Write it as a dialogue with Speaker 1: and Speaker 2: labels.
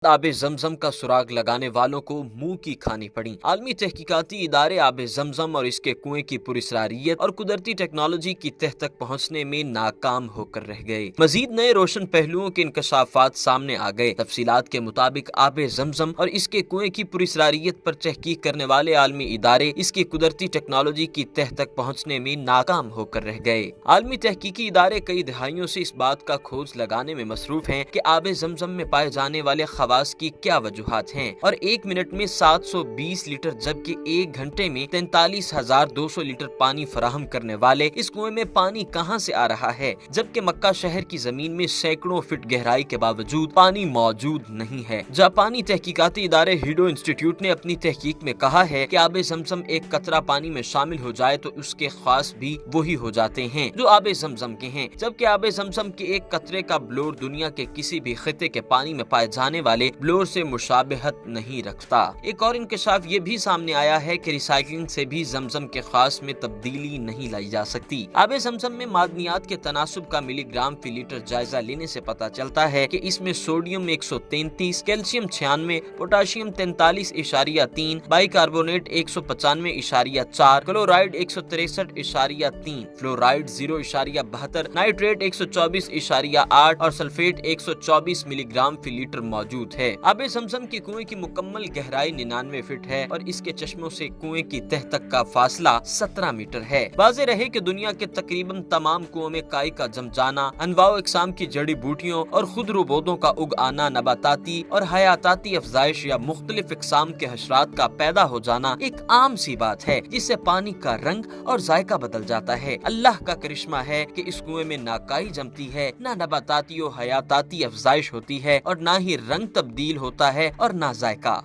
Speaker 1: आब जमजम का सुराग लगाने वालों को मुंह की खानी पड़ी। आलमी तहकीकाती इदारे आब जमजम और इसके कुएं की पुरस्रारियत और कुदरती टेक्नोलॉजी की तह तक पहुंचने में नाकाम होकर रह गए। मजीद नए रोशन पहलुओं के इंकशाफात सामने आ गए। तफसीलात के मुताबिक आब जमजम और इसके कुएं की पुरस्रारियत पर तहकीक करने वाले आलमी इदारे इसकी कुदरती टेक्नोलॉजी की तह तक पहुंचने में नाकाम होकर रह गए। आलमी तहकीकी इदारे कई दहाइयों से इस बात का खोज लगाने में मसरूफ हैं कि आब जमजम में पाए जाने वाले खवास की क्या वजूहात हैं और एक मिनट में 720 लीटर जबकि एक घंटे में 43,200 लीटर पानी फराहम करने वाले इस कुएं में पानी कहां से आ रहा है, जबकि मक्का शहर की जमीन में सैकड़ों फीट गहराई के बावजूद पानी मौजूद नहीं है। जापानी तहकीकाती इदारे हिडो इंस्टीट्यूट ने अपनी तहकीक में कहा है कि आब जमजम एक कतरा पानी में शामिल हो जाए तो उसके खास भी वही हो जाते हैं जो आब जमजम के हैं, जबकि आब जमजम के एक कतरे का ब्लोर दुनिया के किसी भी खिते के पानी में पाए जाने वाले ब्लोर से मुशाबहत नहीं रखता। एक और इंकशाफ ये भी सामने आया है कि रिसाइकलिंग से भी जमजम के खास में तब्दीली नहीं लाई जा सकती। आब जमजम में मादनियात के तनासुब का मिलीग्राम फी लीटर जायजा लेने से पता चलता है कि इसमें sodium 133, calcium 96, potassium 43.3, bicarbonate 195.4, chloride 163.3, fluoride 0.72, nitrate 124.8 और सल्फेट 124 मिलीग्राम फी लीटर मौजूद है। आब जमजम के कुएं की मुकम्मल गहराई 99 फीट है और इसके चश्मों से कुएं की तह तक का फासला 17 मीटर है। वाज़ेह रहे कि दुनिया के तकरीबन तमाम कुओं में काई का जम जाना, अनवाओ इकसाम की जड़ी बूटियों और खुदरू पौधों का उग आना, नबाताती और हयाताती अफजाइश या मुख्तलिफ इकसाम के हशरात का पैदा हो जाना एक आम सी बात है, जिससे पानी का रंग और जायका बदल जाता है। अल्लाह का करिश्मा है कि इस कुएं में ना काई जमती है, ना नबाताती और हयाताती अफजाइश होती है और ना ही रंग तब्दील होता है और ना जायका।